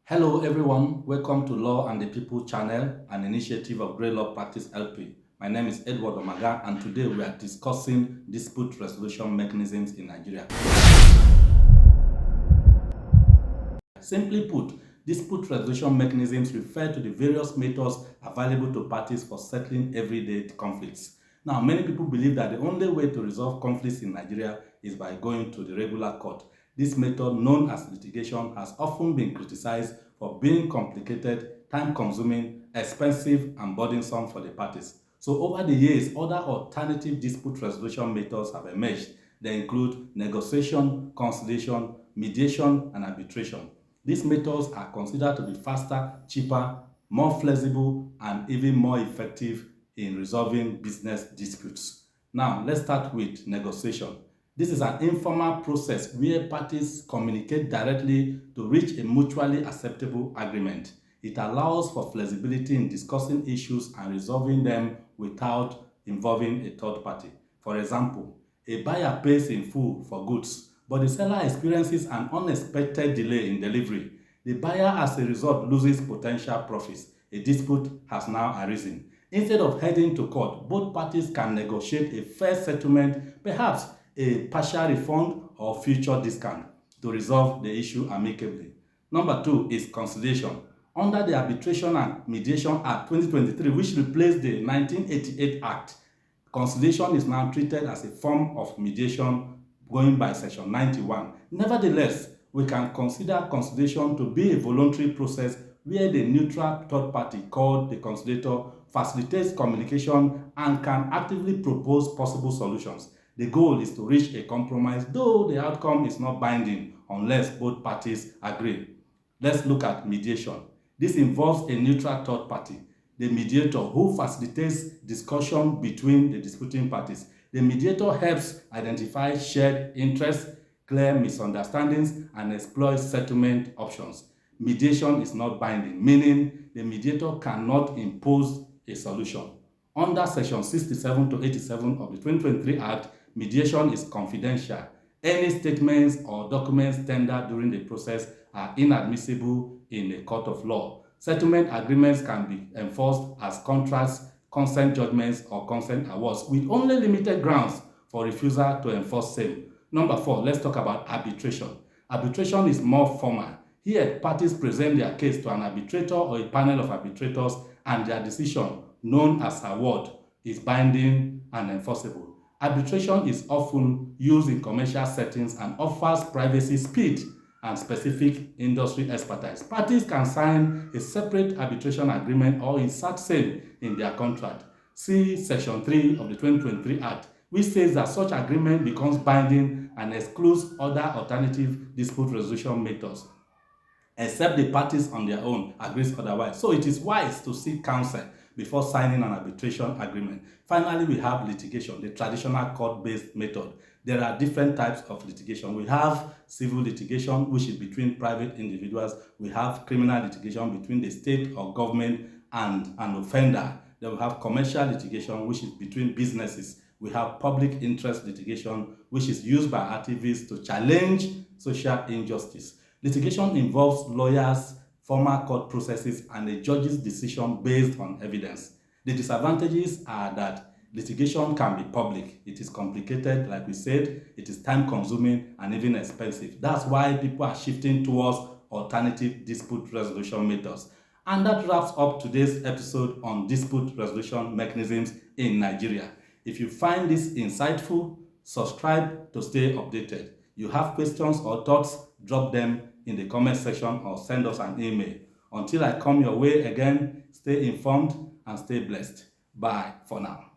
Hello everyone, welcome to Law and the People channel, an initiative of Grey Law Practice LP. My name is Edward Omaga and today we are discussing dispute resolution mechanisms in Nigeria. Simply put, dispute resolution mechanisms refer to the various methods available to parties for settling everyday conflicts. Now, many people believe that the only way to resolve conflicts in Nigeria is by going to the regular court. This method, known as litigation, has often been criticized for being complicated, time-consuming, expensive, and burdensome for the parties. So over the years, other alternative dispute resolution methods have emerged. They include negotiation, conciliation, mediation, and arbitration. These methods are considered to be faster, cheaper, more flexible, and even more effective in resolving business disputes. Now, let's start with negotiation. This is an informal process where parties communicate directly to reach a mutually acceptable agreement. It allows for flexibility in discussing issues and resolving them without involving a third party. For example, a buyer pays in full for goods, but the seller experiences an unexpected delay in delivery. The buyer, as a result, loses potential profits. A dispute has now arisen. Instead of heading to court, both parties can negotiate a fair settlement, perhaps a partial refund or future discount, to resolve the issue amicably. Number 2 is conciliation. Under the Arbitration and Mediation Act 2023, which replaced the 1988 Act, conciliation is now treated as a form of mediation going by Section 91. Nevertheless, we can consider conciliation to be a voluntary process where the neutral third party, called the conciliator, facilitates communication and can actively propose possible solutions. The goal is to reach a compromise, though the outcome is not binding unless both parties agree. Let's look at mediation. This involves a neutral third party, the mediator, who facilitates discussion between the disputing parties. The mediator helps identify shared interests, clear misunderstandings, and explore settlement options. Mediation is not binding, meaning the mediator cannot impose a solution. Under Section 67 to 87 of the 2023 Act, mediation is confidential. Any statements or documents tendered during the process are inadmissible in a court of law. Settlement agreements can be enforced as contracts, consent judgments, or consent awards, with only limited grounds for refusal to enforce same. Number 4, let's talk about arbitration. Arbitration is more formal. Here, parties present their case to an arbitrator or a panel of arbitrators, and their decision, known as award, is binding and enforceable. Arbitration is often used in commercial settings and offers privacy, speed, and specific industry expertise. Parties can sign a separate arbitration agreement or insert same in their contract. See Section 3 of the 2023 Act, which says that such agreement becomes binding and excludes other alternative dispute resolution methods, except the parties on their own agrees otherwise. So it is wise to seek counsel before signing an arbitration agreement. Finally, we have litigation, the traditional court-based method. There are different types of litigation. We have civil litigation, which is between private individuals. We have criminal litigation between the state or government and an offender. Then we have commercial litigation, which is between businesses. We have public interest litigation, which is used by activists to challenge social injustice. Litigation involves lawyers, formal court processes, and a judge's decision based on evidence. The disadvantages are that litigation can be public. It is complicated, like we said, it is time-consuming and even expensive. That's why people are shifting towards alternative dispute resolution methods. And that wraps up today's episode on dispute resolution mechanisms in Nigeria. If you find this insightful, subscribe to stay updated. You have questions or thoughts, drop them in the comment section or send us an email. Until I come your way again, stay informed and stay blessed. Bye for now.